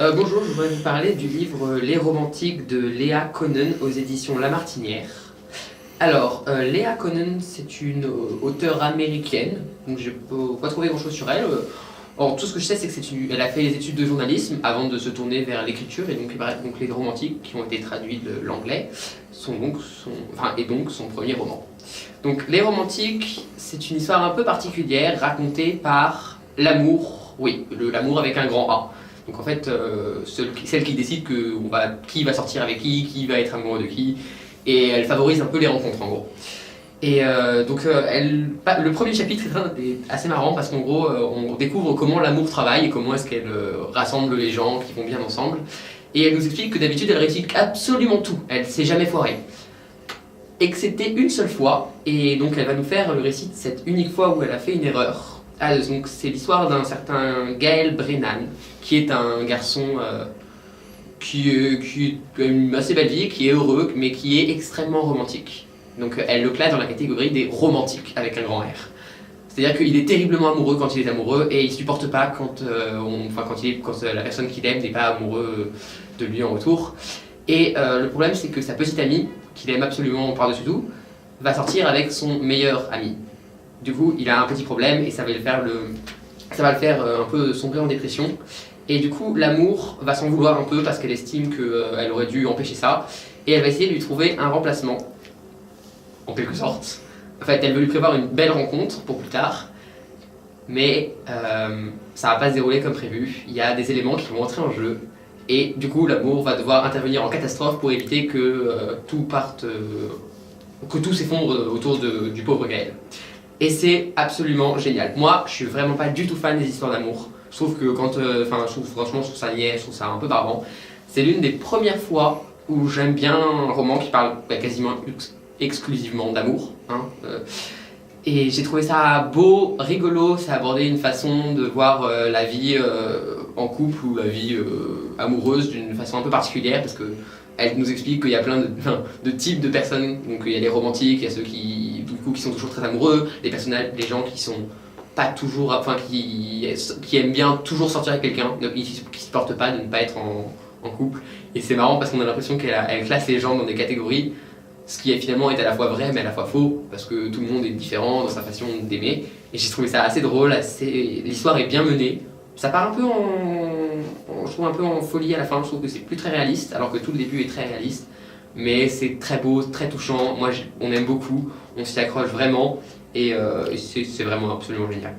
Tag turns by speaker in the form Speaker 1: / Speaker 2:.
Speaker 1: Bonjour, je voudrais vous parler du livre Les Romantiques de Léa Conen aux éditions La Martinière. Alors, Léa Conen, c'est une auteure américaine, donc je peux pas trouver grand-chose sur elle. Or, tout ce que je sais, c'est qu'elle a fait des études de journalisme avant de se tourner vers l'écriture, et donc Les Romantiques, qui ont été traduits de l'anglais, est donc son premier roman. Donc, Les Romantiques, c'est une histoire un peu particulière, racontée par l'amour, oui, l'amour avec un grand A. Donc en fait, celle qui décide qui va sortir avec qui va être amoureux de qui, et elle favorise un peu les rencontres en gros. Et le premier chapitre est assez marrant parce qu'en gros, on découvre comment l'amour travaille et comment est-ce qu'elle rassemble les gens qui vont bien ensemble. Et elle nous explique que d'habitude elle réussit absolument tout, elle s'est jamais foirée. Excepté une seule fois, et donc elle va nous faire le récit de cette unique fois où elle a fait une erreur. Ah, donc c'est l'histoire d'un certain Gaël Brennan, qui est un garçon qui a une assez belle vie, qui est heureux, mais qui est extrêmement romantique. Donc elle le classe dans la catégorie des romantiques, avec un grand R. C'est-à-dire qu'il est terriblement amoureux quand il est amoureux, et il supporte pas quand la personne qu'il aime n'est pas amoureux de lui en retour. Et le problème, c'est que sa petite amie, qu'il aime absolument par-dessus tout, va sortir avec son meilleur ami. Du coup, il a un petit problème et ça va le faire un peu sombrer en dépression. Et du coup, l'amour va s'en vouloir un peu parce qu'elle estime qu'elle aurait dû empêcher ça. Et elle va essayer de lui trouver un remplacement, en quelque sorte. En fait, elle veut lui prévoir une belle rencontre pour plus tard. Mais ça va pas se dérouler comme prévu. Il y a des éléments qui vont entrer en jeu. Et du coup, l'amour va devoir intervenir en catastrophe pour éviter que tout s'effondre autour du pauvre Gaël. Et c'est absolument génial. Moi, je suis vraiment pas du tout fan des histoires d'amour. Je trouve que je trouve ça niais, je trouve ça un peu barbant. C'est l'une des premières fois où j'aime bien un roman qui parle quasiment exclusivement d'amour. Et j'ai trouvé ça beau, rigolo, ça abordait une façon de voir la vie en couple ou la vie amoureuse d'une façon un peu particulière parce que elle nous explique qu'il y a plein de types de personnes. Donc il y a les romantiques, il y a ceux qui sont toujours très amoureux, les gens qui sont pas toujours, qui aiment bien toujours sortir avec quelqu'un, qui supportent pas de ne pas être en couple. Et c'est marrant parce qu'on a l'impression qu'elle classe les gens dans des catégories, ce qui finalement est à la fois vrai mais à la fois faux, parce que tout le monde est différent dans sa façon d'aimer. Et j'ai trouvé ça assez drôle, l'histoire est bien menée. Ça part un peu je trouve un peu en folie à la fin, je trouve que c'est plus très réaliste, alors que tout le début est très réaliste. Mais c'est très beau, très touchant, on aime beaucoup, on s'y accroche vraiment, et c'est vraiment absolument génial.